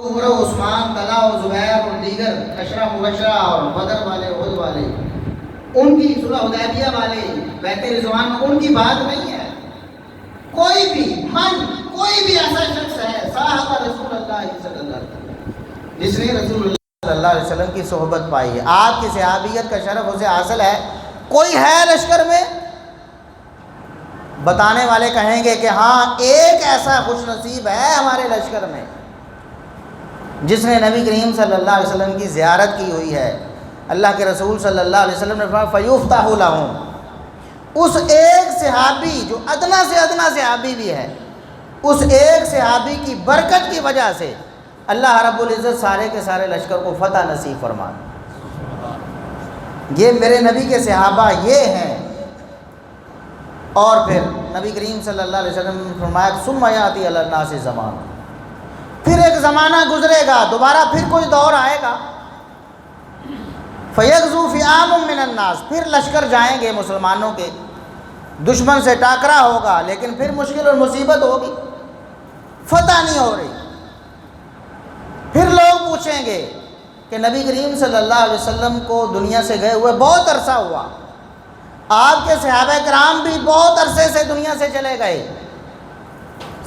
عمر و عثمان، طلحہ و زبیر اور دیگر عشرہ مبشرہ اور بدر والے، احد والے، ان کی صلح حدیبیہ والے، بیت رضوان میں ان کی بات نہیں ہے۔ کوئی بھی ایسا شخص ہے صاحب رسول اللہ صلی اللہ علیہ وسلم، جس نے رسول اللہ صلی اللہ علیہ وسلم کی صحبت پائی ہے، آپ کی صحابیت کا شرف اسے حاصل ہے، کوئی ہے لشکر میں؟ بتانے والے کہیں گے کہ ہاں ایک ایسا خوش نصیب ہے ہمارے لشکر میں جس نے نبی کریم صلی اللہ علیہ وسلم کی زیارت کی ہوئی ہے۔ اللہ کے رسول صلی اللہ علیہ وسلم نے فرمایا فیفتح لہم، اس ایک صحابی جو ادنا سے ادنا صحابی بھی ہے، اس ایک صحابی کی برکت کی وجہ سے اللہ رب العزت سارے کے سارے لشکر کو فتح نصیب فرما۔ یہ میرے نبی کے صحابہ یہ ہیں۔ اور پھر نبی کریم صلی اللہ علیہ وسلم نے فرمایا ثم یاتی علی الناس زمان، پھر ایک زمانہ گزرے گا، دوبارہ پھر کوئی دور آئے گا، فیغزو فئام من الناس، پھر لشکر جائیں گے مسلمانوں کے، دشمن سے ٹاکرا ہوگا، لیکن پھر مشکل اور مصیبت ہوگی، فتح نہیں ہو رہی۔ پھر لوگ پوچھیں گے کہ نبی کریم صلی اللہ علیہ وسلم کو دنیا سے گئے ہوئے بہت عرصہ ہوا، آپ کے صحابہ کرام بھی بہت عرصے سے دنیا سے چلے گئے،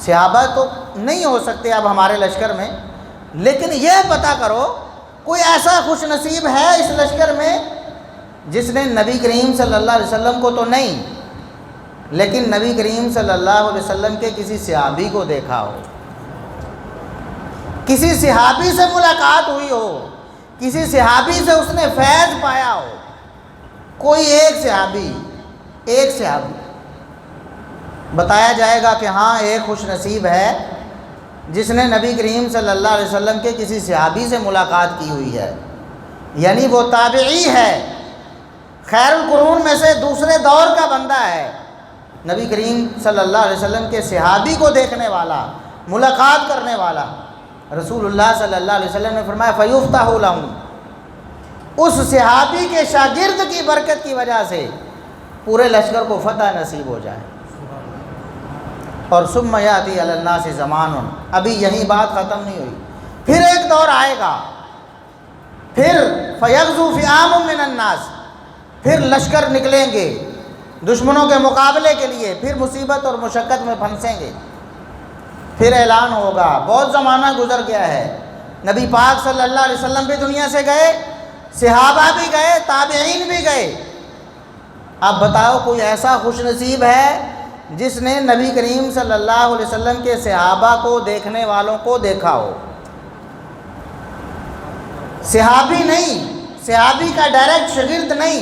صحابہ تو نہیں ہو سکتے اب ہمارے لشکر میں، لیکن یہ پتہ کرو کوئی ایسا خوش نصیب ہے اس لشکر میں جس نے نبی کریم صلی اللہ علیہ وسلم کو تو نہیں، لیکن نبی کریم صلی اللہ علیہ وسلم کے کسی صحابی کو دیکھا ہو، کسی صحابی سے ملاقات ہوئی ہو، کسی صحابی سے اس نے فیض پایا ہو، کوئی ایک صحابی بتایا جائے گا کہ ہاں ایک خوش نصیب ہے جس نے نبی کریم صلی اللہ علیہ وسلم کے کسی صحابی سے ملاقات کی ہوئی ہے، یعنی وہ تابعی ہے، خیر القرون میں سے دوسرے دور کا بندہ ہے، نبی کریم صلی اللہ علیہ وسلم کے صحابی کو دیکھنے والا، ملاقات کرنے والا۔ رسول اللہ صلی اللہ علیہ وسلم نے فرمایا فیفتح لہم، اس صحابی کے شاگرد کی برکت کی وجہ سے پورے لشکر کو فتح نصیب ہو جائے۔ اور ثم یاتی علی الناس زمان، ابھی یہی بات ختم نہیں ہوئی، پھر ایک دور آئے گا، پھر فیغزو فئام من الناس، پھر لشکر نکلیں گے دشمنوں کے مقابلے کے لیے، پھر مصیبت اور مشقت میں پھنسیں گے، پھر اعلان ہوگا۔ بہت زمانہ گزر گیا ہے، نبی پاک صلی اللہ علیہ وسلم بھی دنیا سے گئے، صحابہ بھی گئے، تابعین بھی گئے، اب بتاؤ کوئی ایسا خوش نصیب ہے جس نے نبی کریم صلی اللہ علیہ وسلم کے صحابہ کو دیکھنے والوں کو دیکھا ہو؟ صحابی نہیں، صحابی کا ڈائریکٹ شاگرد نہیں،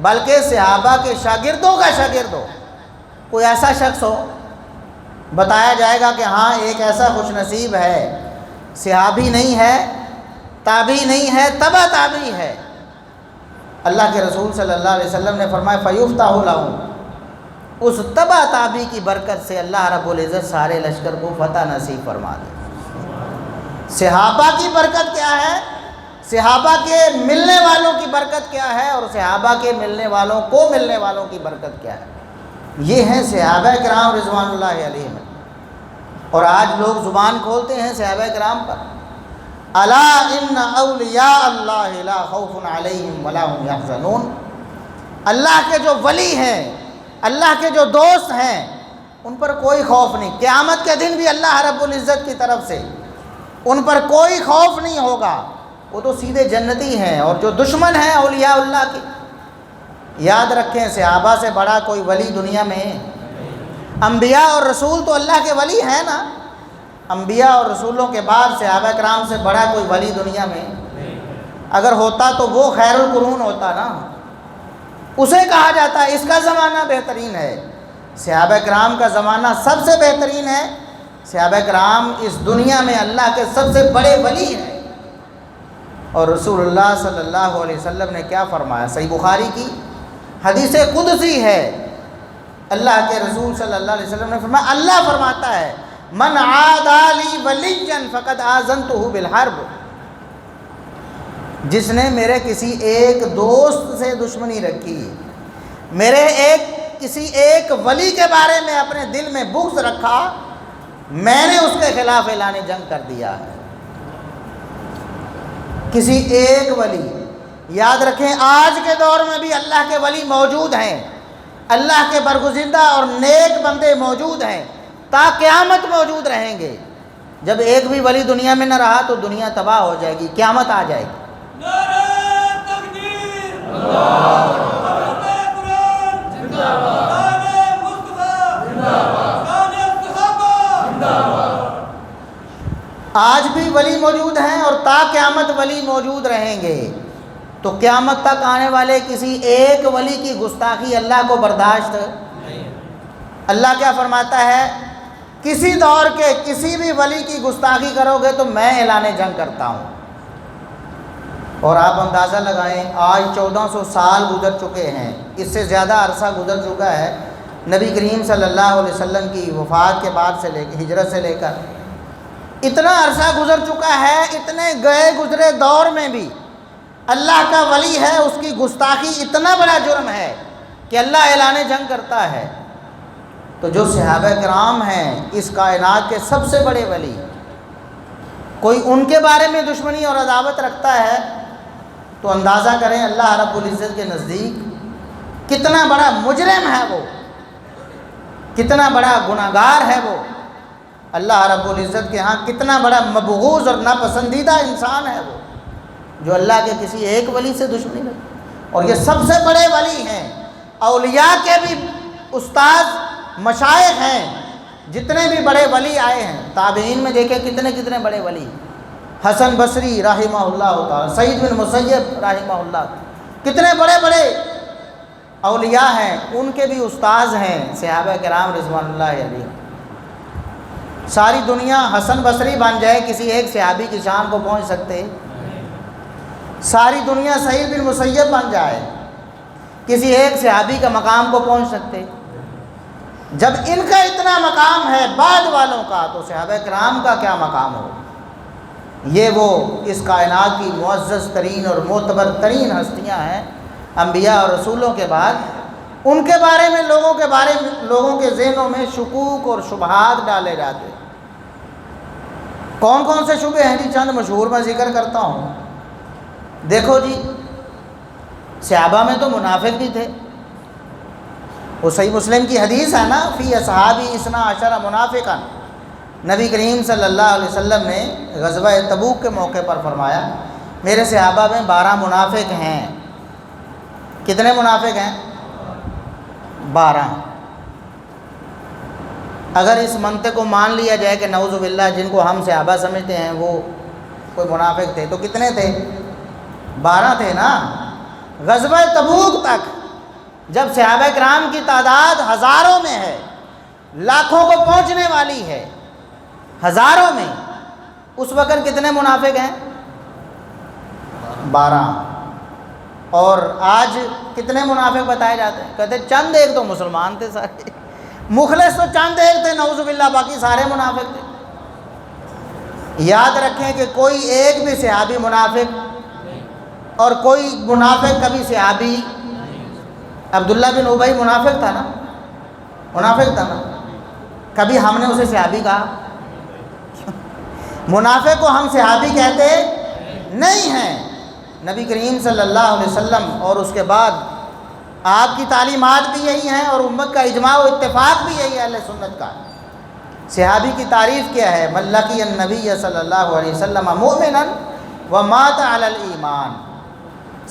بلکہ صحابہ کے شاگردوں کا شاگرد ہو، کوئی ایسا شخص ہو، بتایا جائے گا کہ ہاں ایک ایسا خوش نصیب ہے، صحابی نہیں ہے، تابعی نہیں ہے، تبع تابعی ہے۔ اللہ کے رسول صلی اللہ علیہ وسلم نے فرمایا فیفتح لہم، اس تبع تابعی کی برکت سے اللہ رب العزت سارے لشکر کو فتح نصیب فرما دے۔ صحابہ کی برکت کیا ہے، صحابہ کے ملنے والوں کی برکت کیا ہے، اور صحابہ کے ملنے والوں کو ملنے والوں کی برکت کیا ہے، یہ ہیں صحابہ کرام رضوان اللہ علیہم۔ اور آج لوگ زبان کھولتے ہیں صحابہ کرام پر، الا ان اولیاء اللہ لا خوف علیہم ولا هم یحزنون، اللہ کے جو ولی ہیں، اللہ کے جو دوست ہیں، ان پر کوئی خوف نہیں، قیامت کے دن بھی اللہ رب العزت کی طرف سے ان پر کوئی خوف نہیں ہوگا، وہ تو سیدھے جنتی ہیں۔ اور جو دشمن ہیں اولیاء اللہ کے، یاد رکھیں صحابہ سے بڑا کوئی ولی دنیا میں، انبیاء اور رسول تو اللہ کے ولی ہیں نا، انبیاء اور رسولوں کے بعد صحابہ کرام سے بڑا کوئی ولی دنیا میں اگر ہوتا تو وہ خیر القرون ہوتا نا، اسے کہا جاتا ہے اس کا زمانہ بہترین ہے، صحابہ کرام کا زمانہ سب سے بہترین ہے، صحابہ کرام اس دنیا میں اللہ کے سب سے بڑے ولی ہیں۔ اور رسول اللہ صلی اللہ علیہ وسلم نے کیا فرمایا، صحیح بخاری کی حدیث قدسی ہے، اللہ کے رسول صلی اللہ علیہ وسلم نے فرمایا، اللہ فرماتا ہے من عادى لي وليا فقد آذنته بالحرب، جس نے میرے کسی ایک دوست سے دشمنی رکھی، میرے کسی ایک ولی کے بارے میں اپنے دل میں بغض رکھا، میں نے اس کے خلاف اعلان جنگ کر دیا ہے۔ کسی ایک ولی. یاد رکھیں آج کے دور میں بھی اللہ کے ولی موجود ہیں، اللہ کے برگزیدہ اور نیک بندے موجود ہیں، تا قیامت موجود رہیں گے. جب ایک بھی ولی دنیا میں نہ رہا تو دنیا تباہ ہو جائے گی، قیامت آ جائے گی. آج بھی ولی موجود ہیں اور تا قیامت ولی موجود رہیں گے. تو قیامت تک آنے والے کسی ایک ولی کی گستاخی اللہ کو برداشت نہیں. اللہ کیا فرماتا ہے؟ کسی دور کے کسی بھی ولی کی گستاخی کرو گے تو میں اعلان جنگ کرتا ہوں. اور آپ اندازہ لگائیں آج 1400 سال گزر چکے ہیں، اس سے زیادہ عرصہ گزر چکا ہے نبی کریم صلی اللہ علیہ وسلم کی وفات کے بعد سے لے کے ہجرت سے لے کر اتنا عرصہ گزر چکا ہے. اتنے گئے گزرے دور میں بھی اللہ کا ولی ہے، اس کی گستاخی اتنا بڑا جرم ہے کہ اللہ اعلان جنگ کرتا ہے. تو جو صحابہ کرام ہیں اس کائنات کے سب سے بڑے ولی، کوئی ان کے بارے میں دشمنی اور عداوت رکھتا ہے تو اندازہ کریں اللہ رب العزت کے نزدیک کتنا بڑا مجرم ہے وہ، کتنا بڑا گناہگار ہے وہ. اللہ رب العزت کے ہاں کتنا بڑا مبغوض اور ناپسندیدہ انسان ہے وہ، جو اللہ کے کسی ایک ولی سے دشمنی رکھے. اور یہ سب سے بڑے ولی ہیں، اولیاء کے بھی استاد مشائخ ہیں. جتنے بھی بڑے ولی آئے ہیں تابعین میں دیکھیں کتنے بڑے ولی، حسن بصری رحمہ اللہ تعالی، سعید بن مسیب رحمہ اللہ، کتنے بڑے بڑے اولیاء ہیں، ان کے بھی استاذ ہیں صحابہ کرام رضوان اللہ علیہ. ساری دنیا حسن بصری بن جائے کسی ایک صحابی کی شان کو پہنچ سکتے؟ ساری دنیا سعید بن مسیب بن جائے کسی ایک صحابی کا مقام کو پہنچ سکتے؟ جب ان کا اتنا مقام ہے بعد والوں کا تو صحابہ کرام کا کیا مقام ہو. یہ وہ اس کائنات کی معزز ترین اور معتبر ترین ہستیاں ہیں انبیاء اور رسولوں کے بعد. ان کے بارے میں لوگوں کے ذہنوں میں شکوک اور شبہات ڈالے جاتے. کون کون سے شبہ ہیں جی؟ چند مشہور میں ذکر کرتا ہوں. دیکھو جی، صحابہ میں تو منافق بھی تھے. وہ صحیح مسلم کی حدیث ہے نا، فی اصحابی 12 منافقا. نبی کریم صلی اللہ علیہ وسلم نے غزوہ تبوک کے موقع پر فرمایا میرے صحابہ میں 12 منافق ہیں. کتنے منافق ہیں؟ 12. اگر اس منطق کو مان لیا جائے کہ نعوذ باللہ جن کو ہم صحابہ سمجھتے ہیں وہ کوئی منافق تھے تو کتنے تھے؟ 12 تھے نا. غزوہ تبوک تک جب صحابہ کرام کی تعداد ہزاروں میں ہے، لاکھوں کو پہنچنے والی ہے، ہزاروں میں، اس وقت کتنے منافق ہیں؟ 12. اور آج کتنے منافق بتائے جاتے ہیں؟ کہتے چند ایک تو مسلمان تھے سارے، مخلص تو چند ایک تھے نعوذ باللہ، باقی سارے منافق تھے. یاد رکھیں کہ کوئی ایک بھی صحابی منافق اور کوئی منافق کبھی صحابی. عبداللہ بن ابی منافق تھا نا، منافق تھا نا، کبھی ہم نے اسے صحابی کہا؟ منافق کو ہم صحابی کہتے نہیں ہیں. نبی کریم صلی اللہ علیہ وسلم اور اس کے بعد آپ کی تعلیمات بھی یہی ہیں اور امت کا اجماع و اتفاق بھی یہی ہے اہل سنت کا. صحابی کی تعریف کیا ہے؟ من لقی النبی صلی اللہ علیہ وسلم مؤمنا ومات علی الایمان.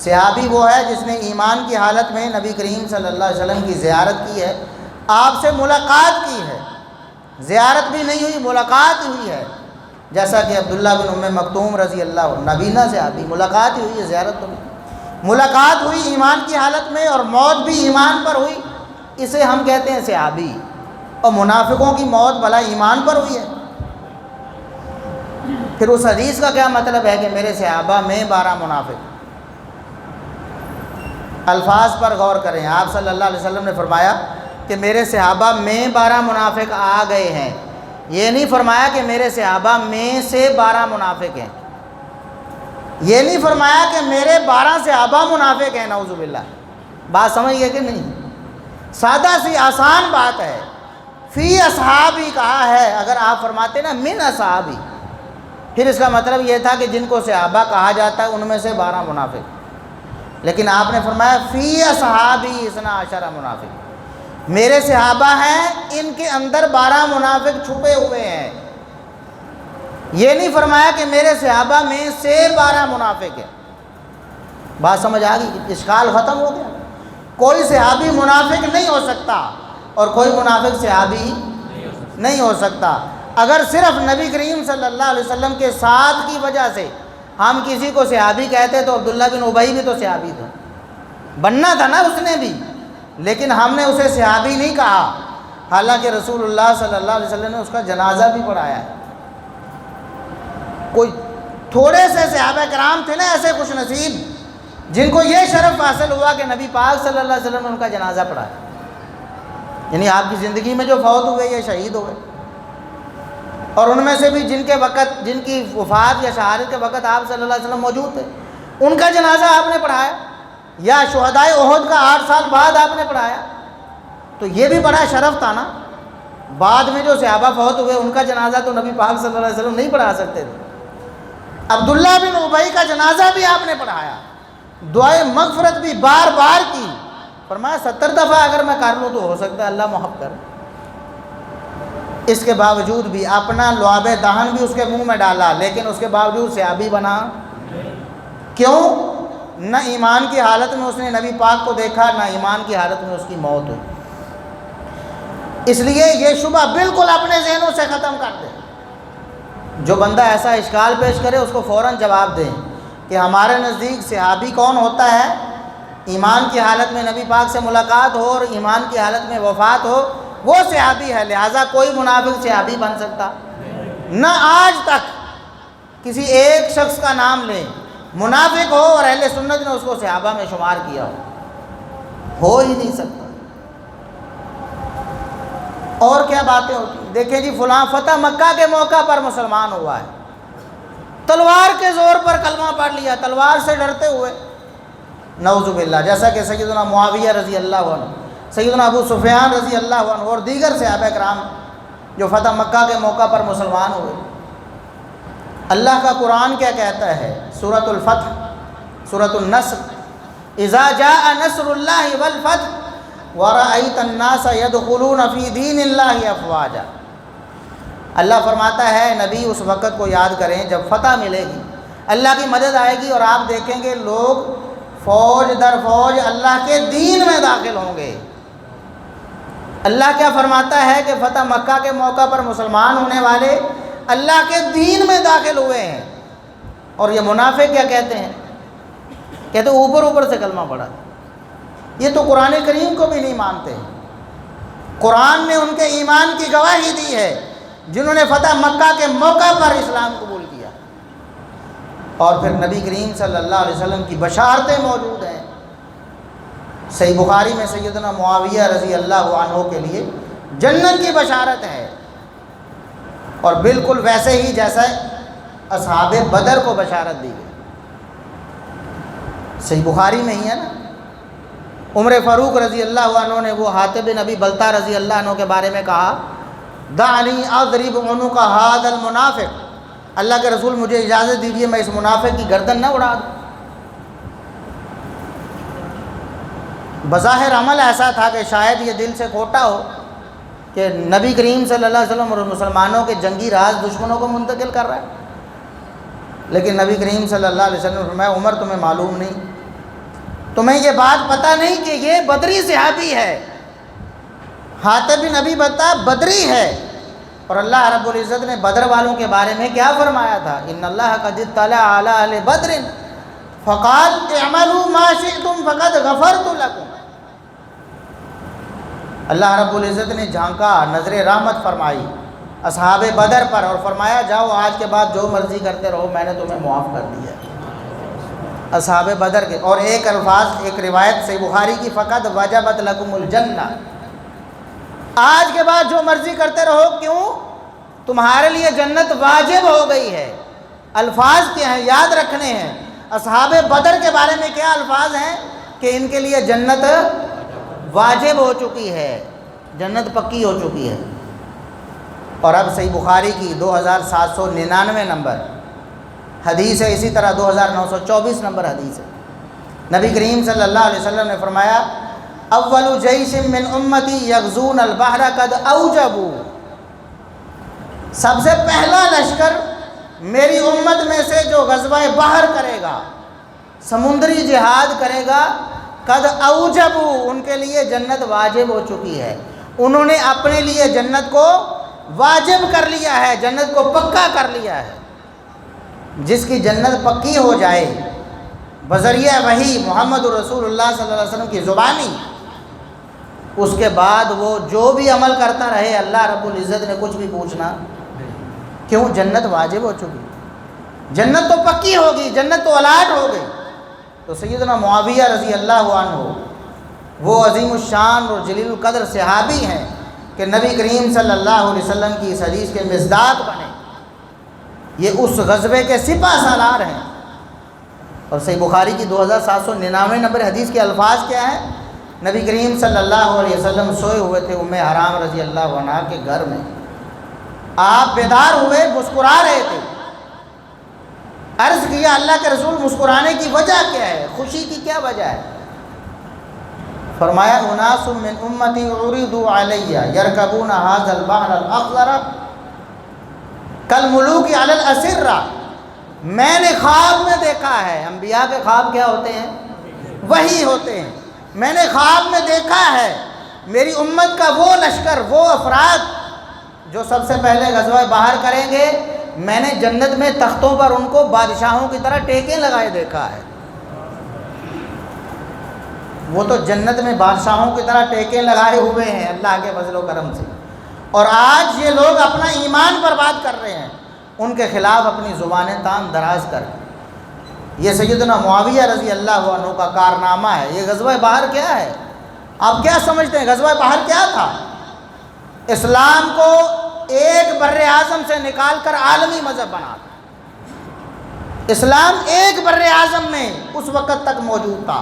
صحابی وہ ہے جس نے ایمان کی حالت میں نبی کریم صلی اللہ علیہ وسلم کی زیارت کی ہے، آپ سے ملاقات کی ہے. زیارت بھی نہیں ہوئی، ملاقات ہوئی ہے. جیسا کہ عبداللہ بن ام مکتوم رضی اللہ عنہ، نبینہ صحابی، ملاقات ہی ہوئی ہے، زیارت تو نہیں. ملاقات ہوئی ایمان کی حالت میں اور موت بھی ایمان پر ہوئی، اسے ہم کہتے ہیں صحابی. اور منافقوں کی موت بھلا ایمان پر ہوئی ہے. پھر اس حدیث کا کیا مطلب ہے کہ میرے صحابہ میں 12 منافق؟ الفاظ پر غور کریں. آپ صلی اللہ علیہ وسلم نے فرمایا کہ میرے صحابہ میں 12 منافق آ گئے ہیں. یہ نہیں فرمایا کہ میرے صحابہ میں سے 12 منافق ہیں. یہ نہیں فرمایا کہ میرے 12 صحابہ منافق ہیں. نعوذ باللہ. بات سمجھ گئے کہ نہیں؟ سادہ سی آسان بات ہے. فی اصحابی کہا ہے، اگر آپ فرماتے نا من اصحابی پھر اس کا مطلب یہ تھا کہ جن کو صحابہ کہا جاتا ہے ان میں سے 12 منافق، لیکن آپ نے فرمایا فی اصحابی 12 منافق، میرے صحابہ ہیں ان کے اندر 12 منافق چھپے ہوئے ہیں۔ یہ نہیں فرمایا کہ میرے صحابہ میں سے 12 منافق ہیں۔ بات سمجھ آ گئی؟ اشکال ختم ہو گیا۔ کوئی صحابی منافق نہیں ہو سکتا اور کوئی منافق صحابی نہیں ہو سکتا۔ اگر صرف نبی کریم صلی اللہ علیہ وسلم کے ساتھ کی وجہ سے ہم کسی کو صحابی کہتے تو عبداللہ بن ابی بھی تو صحابی تھا، بننا تھا نا اس نے بھی، لیکن ہم نے اسے صحابی نہیں کہا، حالانکہ رسول اللہ صلی اللہ علیہ وسلم نے اس کا جنازہ بھی پڑھایا ہے۔ کوئی تھوڑے سے صحابہ کرام تھے نا ایسے خوش نصیب جن کو یہ شرف حاصل ہوا کہ نبی پاک صلی اللہ علیہ وسلم نے ان کا جنازہ پڑھایا، یعنی آپ کی زندگی میں جو فوت ہوئے یہ شہید ہوئے، اور ان میں سے بھی جن کے وقت، جن کی وفات یا شہادت کے وقت آپ صلی اللہ علیہ وسلم موجود تھے، ان کا جنازہ آپ نے پڑھایا، یا شہدائے احد کا 8 سال بعد آپ نے پڑھایا، تو یہ بھی بڑا شرف تھا نا۔ بعد میں جو صحابہ فوت ہوئے ان کا جنازہ تو نبی پاک صلی اللہ علیہ وسلم نہیں پڑھا سکتے تھے۔ عبداللہ بن ابی کا جنازہ بھی آپ نے پڑھایا، دعائے مغفرت بھی بار بار کی، فرمایا 70 دفعہ اگر میں کر لوں تو ہو سکتا ہے اللہ محب کرے۔ اس کے باوجود بھی اپنا لعاب دہن بھی اس کے منہ میں ڈالا، لیکن اس کے باوجود صحابی بنا۔ کیوں؟ نہ ایمان کی حالت میں اس نے نبی پاک کو دیکھا، نہ ایمان کی حالت میں اس کی موت ہوئی۔ اس لیے یہ شبہ بالکل اپنے ذہنوں سے ختم کر دیں۔ جو بندہ ایسا اشکال پیش کرے اس کو فوراً جواب دیں کہ ہمارے نزدیک صحابی کون ہوتا ہے؟ ایمان کی حالت میں نبی پاک سے ملاقات ہو اور ایمان کی حالت میں وفات ہو، وہ صحابی ہے۔ لہٰذا کوئی منافق صحابی بن سکتا نہ آج تک کسی ایک شخص کا نام لیں منافق ہو اور اہل سنت نے اس کو صحابہ میں شمار کیا ہو ہی نہیں سکتا۔ اور کیا باتیں ہوتی ہیں؟ دیکھیں جی، فلاں فتح مکہ کے موقع پر مسلمان ہوا ہے، تلوار کے زور پر کلمہ پڑھ لیا، تلوار سے ڈرتے ہوئے، نعوذ باللہ، جیسا کہ سیدنا معاویہ رضی اللہ عنہ، سیدنا ابو سفیان رضی اللہ عنہ اور دیگر صحابہ کرام جو فتح مکہ کے موقع پر مسلمان ہوئے۔ اللہ کا قرآن کیا کہتا ہے؟ سورۃ الفتح، سورۃ النصر، اذا جاء نصر اللہ والفتح وَرَأَيْتَ النَّاسَ يَدْخُلُونَ فِي دِينِ اللَّهِ أَفْوَاجًا۔ اللہ فرماتا ہے نبی اس وقت کو یاد کریں جب فتح ملے گی، اللہ کی مدد آئے گی اور آپ دیکھیں گے لوگ فوج در فوج اللہ کے دین میں داخل ہوں گے۔ اللہ کیا فرماتا ہے کہ فتح مکہ کے موقع پر مسلمان ہونے والے اللہ کے دین میں داخل ہوئے ہیں، اور یہ منافق کیا کہتے ہیں؟ کہتے اوپر اوپر سے کلمہ پڑھا۔ یہ تو قرآن کریم کو بھی نہیں مانتے۔ قرآن نے ان کے ایمان کی گواہی دی ہے جنہوں نے فتح مکہ کے موقع پر اسلام قبول کیا، اور پھر نبی کریم صلی اللہ علیہ وسلم کی بشارتیں موجود ہیں۔ صحیح بخاری میں سیدنا معاویہ رضی اللہ عنہ کے لیے جنت کی بشارت ہے، اور بالکل ویسے ہی جیسا اصحاب بدر کو بشارت دی گئی، صحیح بخاری میں ہی ہے نا۔ عمر فاروق رضی اللہ عنہ نے وہ حاطب بن ابی بلتہ رضی اللہ عنہ کے بارے میں کہا، دعنی اضرب عنق ھذا المنافق، اللہ کے رسول مجھے اجازت دیجیے میں اس منافق کی گردن نہ اڑا دوں۔ بظاہر عمل ایسا تھا کہ شاید یہ دل سے کھوٹا ہو کہ نبی کریم صلی اللہ علیہ وسلم اور مسلمانوں کے جنگی راز دشمنوں کو منتقل کر رہا ہے، لیکن نبی کریم صلی اللہ علیہ وسلم نے فرمایا عمر تمہیں معلوم نہیں، تمہیں یہ بات پتہ نہیں کہ یہ بدری صحابی ہے، حاطب بن ابی بلتہ بدری ہے، اور اللہ رب العزت نے بدر والوں کے بارے میں کیا فرمایا تھا؟ ان اللہ قد اطلع علی اہل بدر فقال اعملوا ما شئتم فقد غفرت لكم۔ اللہ رب العزت نے جھانکا، نظر رحمت فرمائی اصحاب بدر پر اور فرمایا جاؤ آج کے بعد جو مرضی کرتے رہو میں نے تمہیں معاف کر دیا۔ اصحاب بدر کے، اور ایک الفاظ، ایک روایت سے بخاری کی، فقط وجبت لکم الجنہ، آج کے بعد جو مرضی کرتے رہو، کیوں؟ تمہارے لیے جنت واجب ہو گئی ہے۔ الفاظ کیا ہیں؟ یاد رکھنے ہیں۔ اصحاب بدر کے بارے میں کیا الفاظ ہیں کہ ان کے لیے جنت واجب ہو چکی ہے، جنت پکی ہو چکی ہے۔ اور اب صحیح بخاری کی 2799 نمبر حدیث ہے، اسی طرح 2924 نمبر حدیث ہے۔ نبی کریم صلی اللہ علیہ وسلم نے فرمایا اول جیش من امتی یغزون البحر قد اوجبوا، سب سے پہلا لشکر میری امت میں سے جو غزوہ بحر کرے گا، سمندری جہاد کرے گا، قد اوجبوا، ان کے لیے جنت واجب ہو چکی ہے، انہوں نے اپنے لیے جنت کو واجب کر لیا ہے، جنت کو پکا کر لیا ہے۔ جس کی جنت پکی ہو جائے بذریعہ وحی محمد رسول اللہ صلی اللہ علیہ وسلم کی زبانی، اس کے بعد وہ جو بھی عمل کرتا رہے اللہ رب العزت نے کچھ بھی پوچھنا، کیوں؟ جنت واجب ہو چکی، جنت تو پکی ہوگی، جنت تو الاٹ ہو گئی۔ تو سیدنا معاویہ رضی اللہ عنہ وہ عظیم الشان اور جلیل القدر صحابی ہیں کہ نبی کریم صلی اللہ علیہ وسلم کی اس حدیث کے مصداق بنے، یہ اس غزوے کے سپہ سالار ہیں۔ اور صحیح بخاری کی 2799 نمبر حدیث کے الفاظ کیا ہیں؟ نبی کریم صلی اللہ علیہ وسلم سوئے ہوئے تھے ام حرام رضی اللہ عنہا کے گھر میں، آپ بیدار ہوئے، مسکرا رہے تھے۔ عرض کیا اللہ کے رسول مسکرانے کی وجہ کیا ہے، خوشی کی کیا وجہ ہے؟ فرمایا اناس من امتی عرضوا علی یرکبون ھذا البحر الاخضر کالملوک علی الاسرہ، میں نے خواب میں دیکھا ہے، انبیاء کے خواب کیا ہوتے ہیں؟ وحی ہوتے ہیں۔ میں نے خواب میں دیکھا ہے میری امت کا وہ لشکر، وہ افراد جو سب سے پہلے غزوہ بحر کریں گے، میں نے جنت میں تختوں پر ان کو بادشاہوں کی طرح ٹیکیں لگائے دیکھا ہے۔ وہ تو جنت میں بادشاہوں کی طرح ٹیکیں لگائے ہوئے ہیں اللہ کے فضل و کرم سے، اور آج یہ لوگ اپنا ایمان برباد کر رہے ہیں، ان کے خلاف اپنی زبانیں تان دراز کر کے۔ یہ سیدنا معاویہ رضی اللہ عنہ کا کارنامہ ہے۔ یہ غزوہ بحر کیا ہے؟ آپ کیا سمجھتے ہیں غزوہ بحر کیا تھا؟ اسلام کو ایک بر اعظم سے نکال کر عالمی مذہب بنا دیا۔ اسلام ایک بر اعظم میں اس وقت تک موجود تھا۔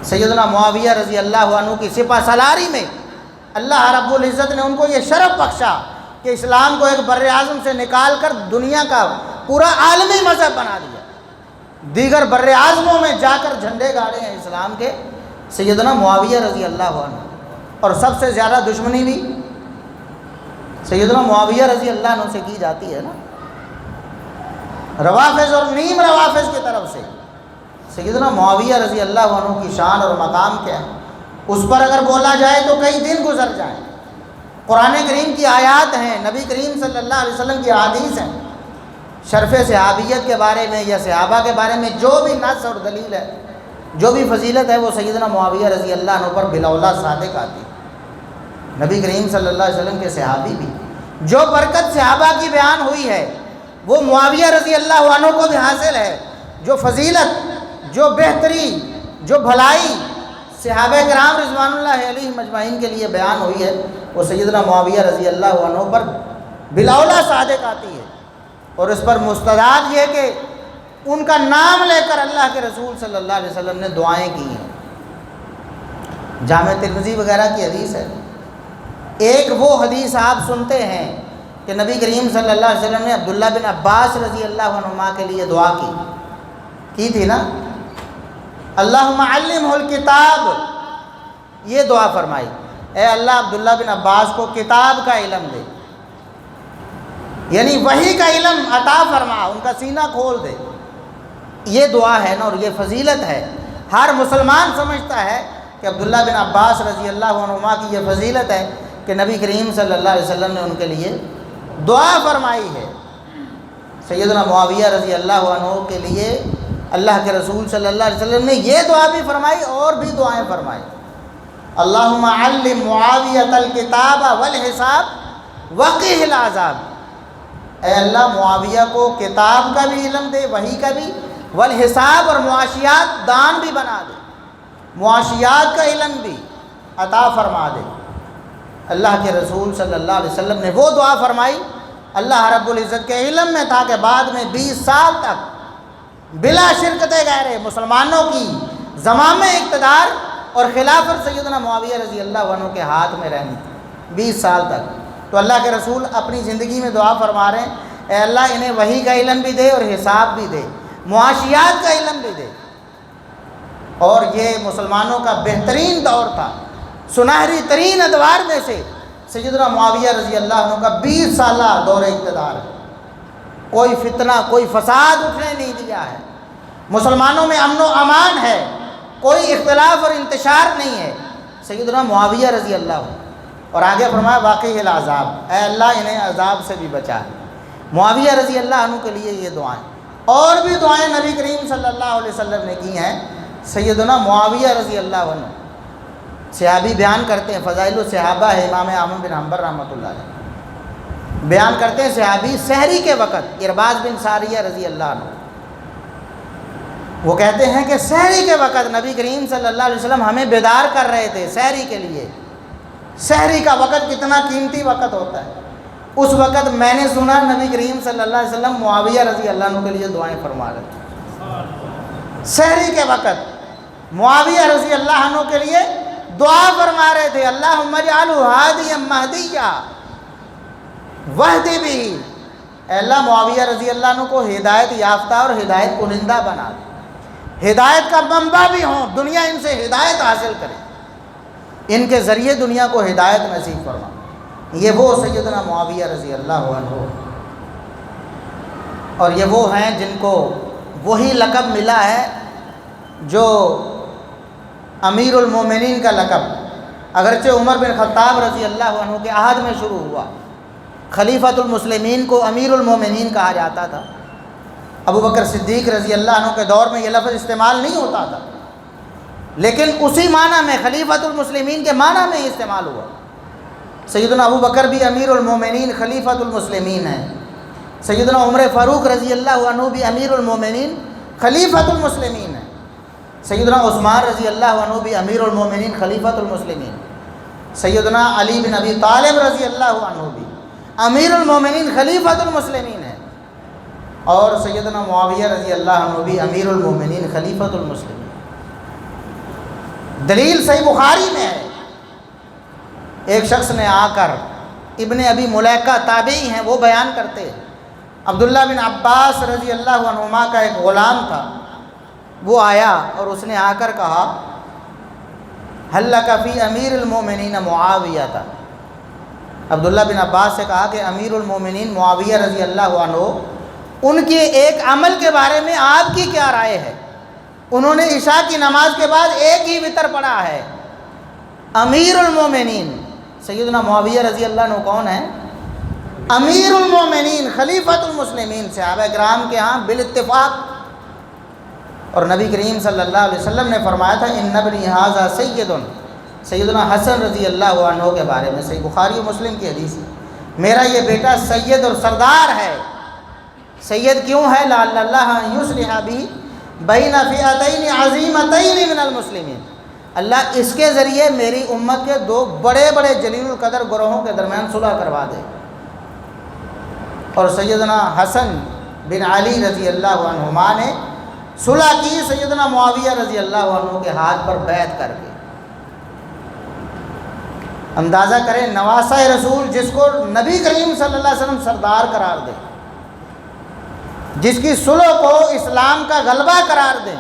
سیدنا معاویہ رضی اللہ عنہ کی سپہ سالاری میں اللہ رب العزت نے ان کو یہ شرف بخشا کہ اسلام کو ایک بر اعظم سے نکال کر دنیا کا پورا عالمی مذہب بنا دیا۔ دیگر بر اعظموں میں جا کر جھنڈے گاڑے ہیں اسلام کے سیدنا معاویہ رضی اللہ عنہ، اور سب سے زیادہ دشمنی بھی سیدنا معاویہ رضی اللہ عنہ سے کی جاتی ہے نا، روافض اور نیم روافض کی طرف سے۔ سیدنا معاویہ رضی اللہ عنہ کی شان اور مقام کیا ہے، اس پر اگر بولا جائے تو کئی دن گزر جائیں۔ قرآن کریم کی آیات ہیں، نبی کریم صلی اللہ علیہ وسلم کی احادیث ہیں، شرف صحابیت کے بارے میں یا صحابہ کے بارے میں جو بھی نص اور دلیل ہے، جو بھی فضیلت ہے، وہ سیدنا معاویہ رضی اللہ عنہ پر بلاولا صادق آتی ہے۔ نبی کریم صلی اللہ علیہ وسلم کے صحابی بھی، جو برکت صحابہ کی بیان ہوئی ہے وہ معاویہ رضی اللہ عنہ کو بھی حاصل ہے۔ جو فضیلت، جو بہتری، جو بھلائی صحابہ کرام رضوان اللہ علیہم اجمعین کے لیے بیان ہوئی ہے، وہ سیدنا معاویہ رضی اللہ عنہ پر بلاولا صادق آتی ہے۔ اور اس پر مستداد یہ کہ ان کا نام لے کر اللہ کے رسول صلی اللہ علیہ وسلم نے دعائیں کی ہیں۔ جامع ترمذی وغیرہ کی حدیث ہے۔ ایک وہ حدیث آپ سنتے ہیں کہ نبی کریم صلی اللہ علیہ وسلم نے عبداللہ بن عباس رضی اللہ عنہما کے لیے دعا کی تھی نا، اللہم علمہ الکتاب، یہ دعا فرمائی، اے اللہ عبداللہ بن عباس کو کتاب کا علم دے، یعنی وحی کا علم عطا فرما، ان کا سینہ کھول دے۔ یہ دعا ہے نا، اور یہ فضیلت ہے۔ ہر مسلمان سمجھتا ہے کہ عبداللہ بن عباس رضی اللہ عنہما کی یہ فضیلت ہے کہ نبی کریم صلی اللہ علیہ وسلم نے ان کے لیے دعا فرمائی ہے۔ سیدنا معاویہ رضی اللہ عنہ کے لیے اللہ کے رسول صلی اللہ علیہ وسلم نے یہ دعا بھی فرمائی اور بھی دعائیں فرمائی۔ اللہم علم معاویۃ الکتاب والحساب وقہ العذاب، اے اللہ معاویہ کو کتاب کا بھی علم دے، وحی کا بھی، والحساب اور معاشیات دان بھی بنا دے، معاشیات کا علم بھی عطا فرما دے۔ اللہ کے رسول صلی اللہ علیہ وسلم نے وہ دعا فرمائی، اللہ رب العزت کے علم میں تھا کہ بعد میں 20 سال تک بلا شرکت غیر مسلمانوں کی زمام اقتدار اور خلافت سیدنا معاویہ رضی اللہ عنہ کے ہاتھ میں رہنی تھی 20 سال تک۔ تو اللہ کے رسول اپنی زندگی میں دعا فرما رہے ہیں اے اللہ انہیں وحی کا علم بھی دے اور حساب بھی دے، معاشیات کا علم بھی دے۔ اور یہ مسلمانوں کا بہترین دور تھا، سنہری ترین ادوار میں سے سیدنا معاویہ رضی اللہ عنہ کا 20 سالہ دور اقتدار ہے۔ کوئی فتنہ، کوئی فساد اٹھنے نہیں دیا ہے، مسلمانوں میں امن و امان ہے، کوئی اختلاف اور انتشار نہیں ہے، سیدنا معاویہ رضی اللہ عنہ۔ اور آگے فرمایا واقعی العذاب، اے اللہ انہیں عذاب سے بھی بچا۔ معاویہ رضی اللہ عنہ کے لیے یہ دعائیں، اور بھی دعائیں نبی کریم صلی اللہ علیہ وسلم نے کی ہیں۔ سیدنا معاویہ رضی اللہ عنہ صحابی بیان کرتے ہیں، فضائل الصحابہ ہے، امام احمد بن حنبل رحمۃ اللہ علیہ بیان کرتے ہیں، صحابی سحری کے وقت ارباز بن ساریہ رضی اللہ عنہ وہ کہتے ہیں کہ سحری کے وقت نبی کریم صلی اللہ علیہ وسلم ہمیں بیدار کر رہے تھے سحری کے لیے۔ سحری کا وقت کتنا قیمتی وقت ہوتا ہے، اس وقت میں نے سنا نبی کریم صلی اللہ علیہ وسلم معاویہ رضی اللہ عنہ کے لیے دعائیں فرما رہے تھے۔ سحری کے وقت معاویہ رضی اللہ عنہ کے لیے دعا فرما رہے تھے، اللہم اجعلہ ہادیا مہدیا واہدی بہ، اے اللہ معاویہ رضی اللہ عنہ کو ہدایت یافتہ اور ہدایت کنندہ بنا دے، ہدایت کا منبع بھی ہوں، دنیا ان سے ہدایت حاصل کرے، ان کے ذریعے دنیا کو ہدایت نصیب فرما۔ یہ وہ سیدنا معاویہ رضی اللہ عنہ، اور یہ وہ ہیں جن کو وہی لقب ملا ہے جو امیر المومنین کا لقب، اگرچہ عمر بن خطاب رضی اللہ عنہ کے عہد میں شروع ہوا، خلیفۃ المسلمین کو امیر المومنین کہا جاتا تھا، ابو بکر صدیق رضی اللہ عنہ کے دور میں یہ لفظ استعمال نہیں ہوتا تھا، لیکن اسی معنی میں خلیفۃ المسلمین کے معنی میں استعمال ہوا۔ سیدنا ابو بکر بھی امیر المومنین خلیفۃ المسلمین ہیں، سیدنا عمر فاروق رضی اللہ عنہ بھی امیر المومنین خلیفۃ المسلمین ہیں، سیدنا عثمان رضی اللہ عنہ بھی امیر المومنین خلیفۃ المسلمین، سیدنا علی بن ابی طالب رضی اللہ عنہ بھی امیر المومنین خلیفۃ المسلمین ہیں، اور سیدنا معاویہ رضی اللہ عنہ بھی امیر المومنین خلیفۃ المسلمین۔ دلیل صحیح بخاری میں ہے، ایک شخص نے آ کر، ابن ابی ملیکہ تابعی ہیں، وہ بیان کرتے ہیں، عبداللہ بن عباس رضی اللہ عنہما کا ایک غلام تھا، وہ آیا اور اس نے آ کر کہا حل لک فی امیر المومنین معاویہ تھا۔ عبداللہ بن عباس سے کہا کہ امیر المومنین معاویہ رضی اللہ عنہ، ان کے ایک عمل کے بارے میں آپ کی کیا رائے ہے؟ انہوں نے عشاء کی نماز کے بعد ایک ہی وتر پڑھا ہے۔ امیر المومنین سیدنا معاویہ رضی اللہ عنہ کون ہیں؟ امیر المومنین خلیفۃ المسلمین، صحابہ کرام کے ہاں بالاتفاق۔ اور نبی کریم صلی اللہ علیہ وسلم نے فرمایا تھا ان ابنی ھذا سید، سیدنا حسن رضی اللہ عنہ کے بارے میں، صحیح بخاری و مسلم کی حدیث ہے، میرا یہ بیٹا سید اور سردار ہے۔ سید کیوں ہے؟ لعل اللہ یصلح بہ بین فئتین عظیمتین من المسلمین، اللہ اس کے ذریعے میری امت کے دو بڑے بڑے جلیل القدر گروہوں کے درمیان صلح کروا دے۔ اور سیدنا حسن بن علی رضی اللہ عنہما نے صلح کی سیدنا معاویہ رضی اللہ عنہ کے ہاتھ پر بیعت کر کے۔ اندازہ کریں نواسہ رسول جس کو نبی کریم صلی اللہ علیہ وسلم سردار قرار دیں، جس کی صلح کو اسلام کا غلبہ قرار دیں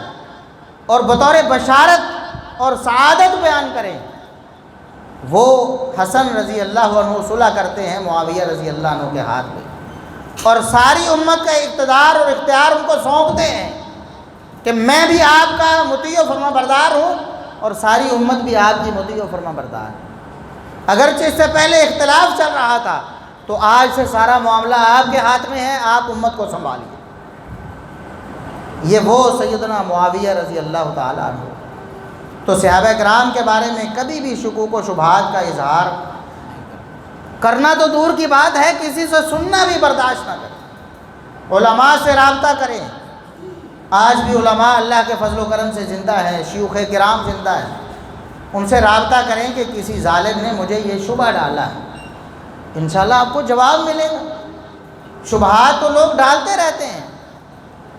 اور بطور بشارت اور سعادت بیان کریں، وہ حسن رضی اللہ عنہ صلح کرتے ہیں معاویہ رضی اللہ عنہ کے ہاتھ میں، اور ساری امت کا اقتدار اور اختیار ان کو سونپتے ہیں کہ میں بھی آپ کا مطیع و فرما بردار ہوں اور ساری امت بھی آپ کی مطیع و فرما بردار ہے۔ اگرچہ اس سے پہلے اختلاف چل رہا تھا، تو آج سے سارا معاملہ آپ کے ہاتھ میں ہے، آپ امت کو سنبھالیے۔ یہ وہ سیدنا معاویہ رضی اللہ تعالیٰ عنہ۔ تو صحابہ کرام کے بارے میں کبھی بھی شکوک و شبہات کا اظہار کرنا تو دور کی بات ہے، کسی سے سننا بھی برداشت نہ کریں، علماء سے رابطہ کریں۔ آج بھی علماء اللہ کے فضل و کرم سے زندہ ہیں، شیوخ کرام زندہ ہیں، ان سے رابطہ کریں کہ کسی ظالم نے مجھے یہ شبہ ڈالا ہے، انشاءاللہ آپ کو جواب ملے گا۔ شبہات تو لوگ ڈالتے رہتے ہیں۔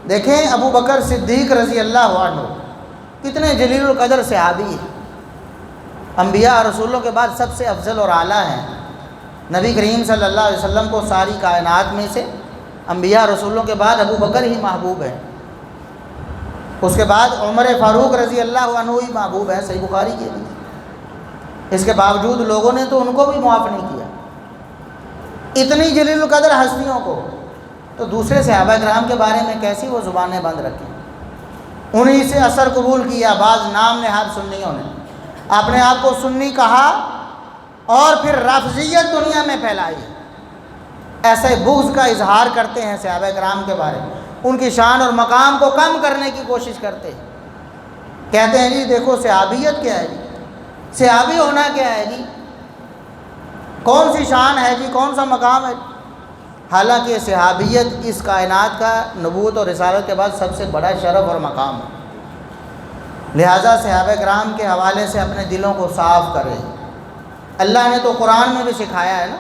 دیکھیں ابو بکر صدیق رضی اللہ عنہ کتنے جلیل القدر صحابی ہیں، انبیاء اور رسولوں کے بعد سب سے افضل اور اعلیٰ ہیں۔ نبی کریم صلی اللہ علیہ وسلم کو ساری کائنات میں سے انبیاء رسولوں کے بعد ابو بکر ہی محبوب ہے، اس کے بعد عمر فاروق رضی اللہ عنہ ہی محبوب ہے، صحیح بخاری کی حدیث۔ اس کے باوجود لوگوں نے تو ان کو بھی معاف نہیں کیا، اتنی جلیل القدر ہستیوں کو، تو دوسرے صحابہ کرام کے بارے میں کیسی وہ زبانیں بند رکھیں؟ انہی سے اثر قبول کیا بعض نام نہاد سنیوں نے، اپنے آپ کو سنی کہا اور پھر رافضیت دنیا میں پھیلائی، ایسے بغض کا اظہار کرتے ہیں صحابہ کرام کے بارے میں، ان کی شان اور مقام کو کم کرنے کی کوشش کرتے ہیں، کہتے ہیں جی دیکھو صحابیت کیا ہے جی، صحابی ہونا کیا ہے جی، کون سی شان ہے جی، کون سا مقام ہے؟ حالانکہ صحابیت اس کائنات کا نبوت اور رسالت کے بعد سب سے بڑا شرف اور مقام ہے، لہٰذا صحابہ کرام کے حوالے سے اپنے دلوں کو صاف کریں۔ اللہ نے تو قرآن میں بھی سکھایا ہے نا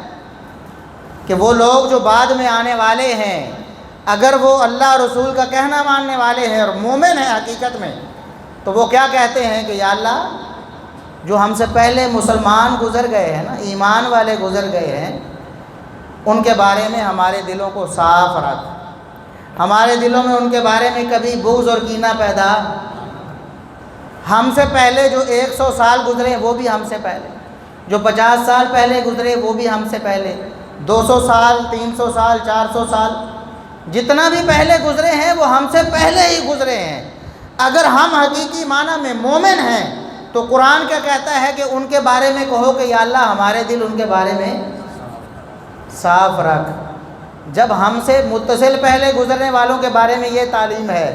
کہ وہ لوگ جو بعد میں آنے والے ہیں اگر وہ اللہ رسول کا کہنا ماننے والے ہیں اور مومن ہیں حقیقت میں، تو وہ کیا کہتے ہیں کہ یا اللہ جو ہم سے پہلے مسلمان گزر گئے ہیں نا، ایمان والے گزر گئے ہیں، ان کے بارے میں ہمارے دلوں کو صاف رکھ، ہمارے دلوں میں ان کے بارے میں کبھی بغض اور کینہ پیدا، ہم سے پہلے جو 100 سال گزرے وہ بھی ہم سے پہلے، جو 50 سال پہلے گزرے وہ بھی ہم سے پہلے، 200 سال 300 سال 400 سال جتنا بھی پہلے گزرے ہیں وہ ہم سے پہلے ہی گزرے ہیں۔ اگر ہم حقیقی معنی میں مومن ہیں تو قرآن کیا کہتا ہے کہ ان کے بارے میں کہو کہ یا اللہ ہمارے دل ان کے بارے میں صاف رکھ۔ جب ہم سے متصل پہلے گزرنے والوں کے بارے میں یہ تعلیم ہے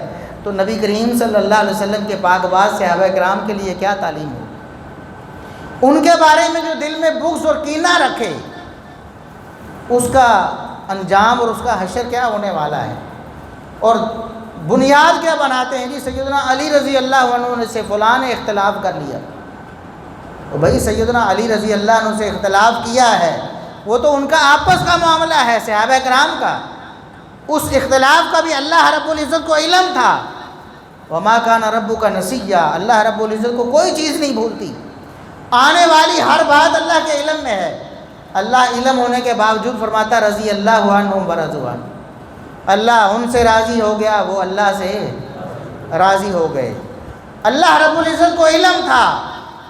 تو نبی کریم صلی اللہ علیہ وسلم کے پاک باز صحابہ کرام کے لیے کیا تعلیم ہو؟ ان کے بارے میں جو دل میں بغض اور کینہ رکھے اس کا انجام اور اس کا حشر کیا ہونے والا ہے، اور بنیاد کیا بناتے ہیں جی سیدنا علی رضی اللہ عنہ سے فلاں نے اختلاف کر لیا، تو بھائی سیدنا علی رضی اللہ عنہ سے اختلاف کیا ہے وہ تو ان کا آپس کا معاملہ ہے صحابہ کرام کا، اس اختلاف کا بھی اللہ رب العزت کو علم تھا، وما کان ربک نسیا، اللہ رب العزت کو کوئی چیز نہیں بھولتی، آنے والی ہر بات اللہ کے علم میں ہے، اللہ علم ہونے کے باوجود فرماتا رضی اللہ عنہم ورضوا عنہ، اللہ ان سے راضی ہو گیا وہ اللہ سے راضی ہو گئے۔ اللہ رب العزت کو علم تھا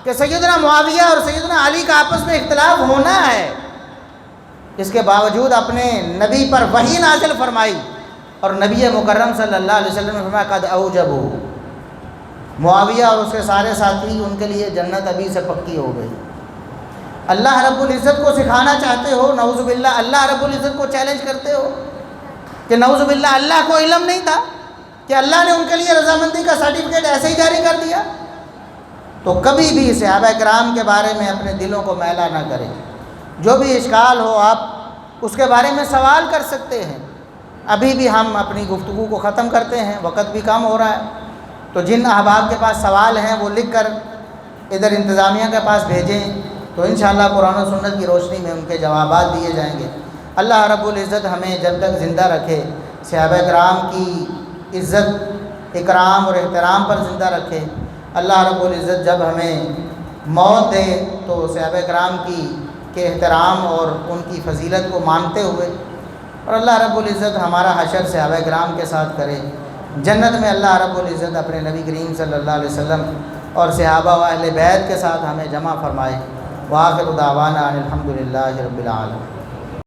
کہ سیدنا معاویہ اور سیدنا علی کا آپس میں اختلاف ہونا ہے، اس کے باوجود اپنے نبی پر وحی نازل فرمائی اور نبی مکرم صلی اللہ علیہ وسلم نے فرمایا قد اوجبوا، معاویہ اور اس کے سارے ساتھی ان کے لیے جنت ابھی سے پکی ہو گئی۔ اللہ رب العزت کو سکھانا چاہتے ہو، نعوذ باللہ اللہ رب العزت کو چیلنج کرتے ہو کہ نعوذ باللہ اللہ کو علم نہیں تھا کہ اللہ نے ان کے لیے رضامندی کا سرٹیفکیٹ ایسے ہی جاری کر دیا؟ تو کبھی بھی صحابہ کرام کے بارے میں اپنے دلوں کو میلا نہ کریں، جو بھی اشکال ہو آپ اس کے بارے میں سوال کر سکتے ہیں۔ ابھی بھی ہم اپنی گفتگو کو ختم کرتے ہیں، وقت بھی کم ہو رہا ہے، تو جن احباب کے پاس سوال ہیں وہ لکھ کر ادھر انتظامیہ کے پاس بھیجیں، تو انشاءاللہ قرآن و سنت کی روشنی میں ان کے جوابات دیے جائیں گے۔ اللہ رب العزت ہمیں جب تک زندہ رکھے صحابہ کرام کی عزت اکرام اور احترام پر زندہ رکھے۔ اللہ رب العزت جب ہمیں موت دے تو صحابہ کرام کے احترام اور ان کی فضیلت کو مانتے ہوئے، اور اللہ رب العزت ہمارا حشر صحابہ کرام کے ساتھ کرے۔ جنت میں اللہ رب العزت اپنے نبی کریم صلی اللہ علیہ وسلم اور صحابہ و اہل بیت کے ساتھ ہمیں جمع فرمائے۔ وآخر دعوانا ان الحمد للہ رب العالمین۔